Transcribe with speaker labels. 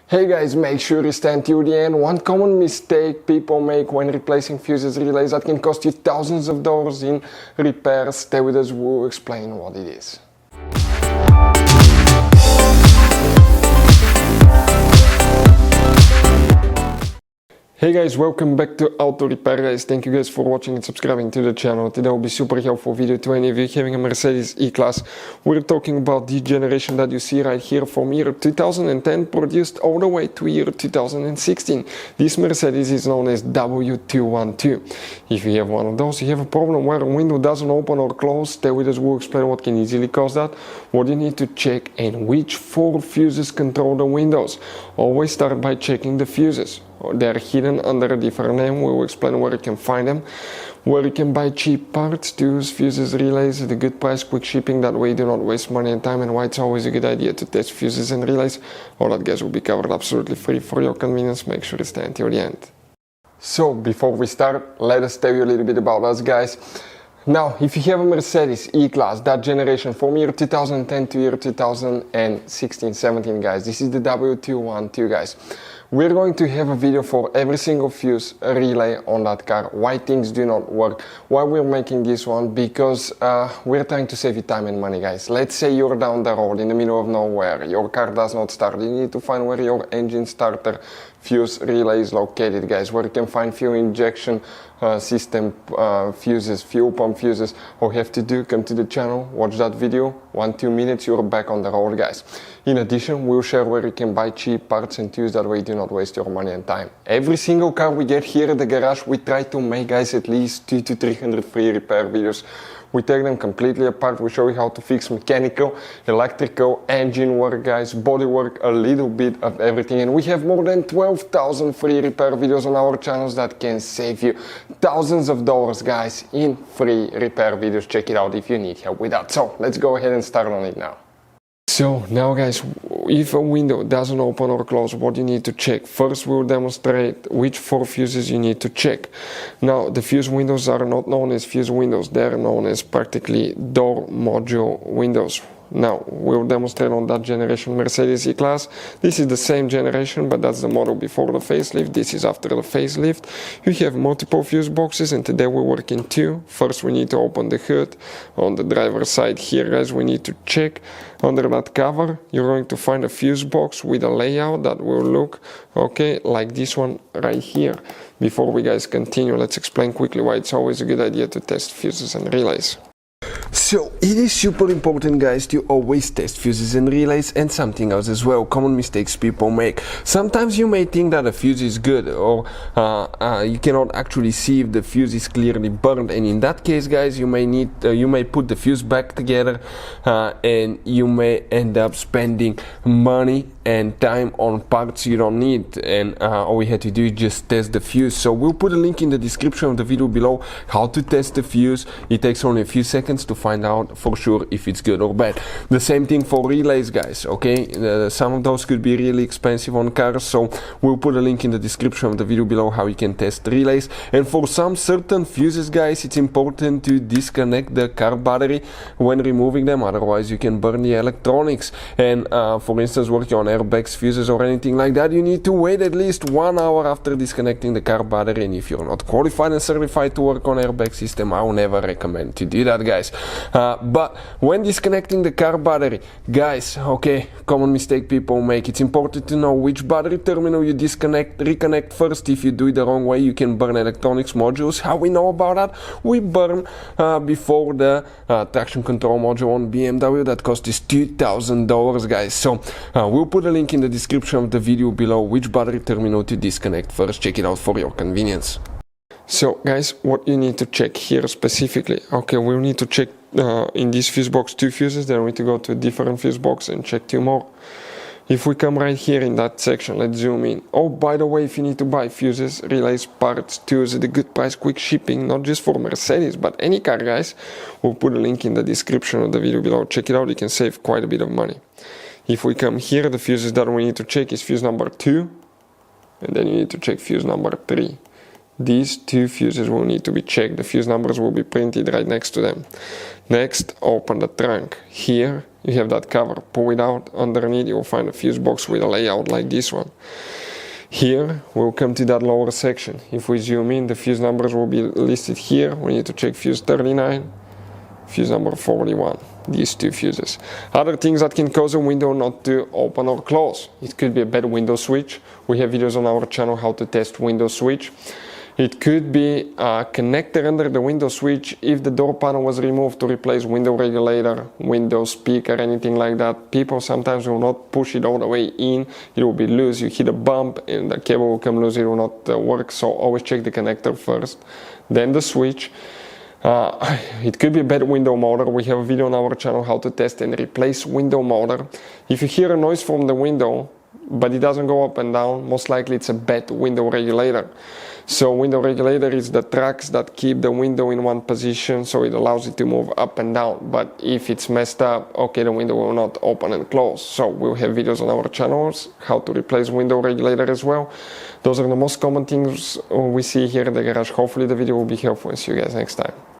Speaker 1: Hey guys, make sure you stand till the end. One common mistake people make when replacing fuses relays that can cost you thousands of dollars in repairs. Stay with us, we'll explain what it is. Hey guys, welcome back to Auto Repair guys. Thank you guys for watching and subscribing to the channel. Today will be super helpful video to any of you having a Mercedes E-Class. We're talking about the generation that you see right here from year 2010 produced all the way to year 2016. This Mercedes is known as W212. If you have one of those, you have a problem where a window doesn't open or close. Stay with us, we'll explain what can easily cause that, what you need to check, and which 4 fuses control the windows. Always start by checking the fuses. They're hidden under a different name. We will explain where you can find them, where you can buy cheap parts, tools, fuses, relays at a good price, quick shipping, that way you do not waste money and time, and why it's always a good idea to test fuses and relays. All that guys will be covered absolutely free for your convenience. Make sure to stay until the end. So before we start, let us tell you a little bit about us guys. Now, if you have a Mercedes E-Class, that generation from year 2010 to year 2016-17 guys, this is the W212 guys. We're going to have a video for every single fuse relay on that car, why things do not work, why we're making this one, because we're trying to save you time and money guys. Let's say you're down the road in the middle of nowhere, your car does not start, you need to find where your engine starter fuse relay is located guys, where you can find fuel injection system fuses, fuel pump fuses. All you have to do, come to the channel, watch that video, 1-2 minutes, you're back on the road guys. In addition, we'll share where you can buy cheap parts and tools, that way you do not waste your money and time. Every single car we get here at the garage, we try to make guys at least 200 to 300 free repair videos. We take them completely apart, we show you how to fix mechanical, electrical, engine work guys, body work, a little bit of everything. And we have more than 12,000 free repair videos on our channels that can save you thousands of dollars guys in free repair videos. Check it out if you need help with that. So let's go ahead and start on it now. So now guys, if a window doesn't open or close, what you need to check. First we'll demonstrate which 4 fuses you need to check. Now the fuse windows are not known as fuse windows, they're known as practically door module windows. Now we'll demonstrate on that generation Mercedes E-Class. This is the same generation, but that's the model before the facelift. This is after the facelift. You have multiple fuse boxes, and today we work in 2. First we need to open the hood. On the driver's side here guys, we need to check under that cover. You're going to find a fuse box with a layout that will look okay like this one right here. Before we guys continue, let's explain quickly why it's always a good idea to test fuses and relays. So it is super important guys to always test fuses and relays, and something else as well, common mistakes people make. Sometimes you may think that a fuse is good, or you cannot actually see if the fuse is clearly burned, and in that case guys, you may put the fuse back together and you may end up spending money and time on parts you don't need, and all we had to do is just test the fuse. So we'll put a link in the description of the video below how to test the fuse. It takes only a few seconds to find out for sure if it's good or bad. The same thing for relays guys, okay? Some of those could be really expensive on cars, so we'll put a link in the description of the video below how you can test relays. And for some certain fuses guys, it's important to disconnect the car battery when removing them, otherwise you can burn the electronics. And for instance, working on airbags, fuses or anything like that, you need to wait at least 1 hour after disconnecting the car battery. And if you're not qualified and certified to work on airbag system, I will never recommend to do that guys. But when disconnecting the car battery guys, okay, common mistake people make, it's important to know which battery terminal you reconnect first. If you do it the wrong way, you can burn electronics modules. How we know about that? We burn before the traction control module on BMW that cost us $2,000 guys. So we'll put a link in the description of the video below which battery terminal to disconnect first. Check it out for your convenience. So guys, what you need to check here specifically, okay, we'll need to check in this fuse box 2 fuses, then we need to go to a different fuse box and check 2 more. If we come right here in that section, let's zoom in. Oh, by the way, if you need to buy fuses, relays, parts, tools at a good price, quick shipping, not just for Mercedes, but any car guys, we'll put a link in the description of the video below. Check it out, you can save quite a bit of money. If we come here, the fuses that we need to check is fuse number 2, and then you need to check fuse number 3. These 2 fuses will need to be checked. The fuse numbers will be printed right next to them. Next, open the trunk. Here you have that cover. Pull it out, underneath you'll find a fuse box with a layout like this one. Here we'll come to that lower section. If we zoom in, the fuse numbers will be listed here. We need to check fuse 39, fuse number 41, these two fuses. Other things that can cause a window not to open or close. It could be a bad window switch. We have videos on our channel how to test window switch. It could be a connector under the window switch if the door panel was removed to replace window regulator, window speaker, anything like that. People sometimes will not push it all the way in. It will be loose. You hit a bump and the cable will come loose. It will not work. So always check the connector first, then the switch. It could be a bad window motor. We have a video on our channel how to test and replace window motor. If you hear a noise from the window, but it doesn't go up and down, most likely it's a bad window regulator. So window regulator is the tracks that keep the window in one position, so it allows it to move up and down. But if it's messed up, okay, the window will not open and close. So we'll have videos on our channels how to replace window regulator as well. Those are the most common things we see here in the garage. Hopefully the video will be helpful and see you guys next time.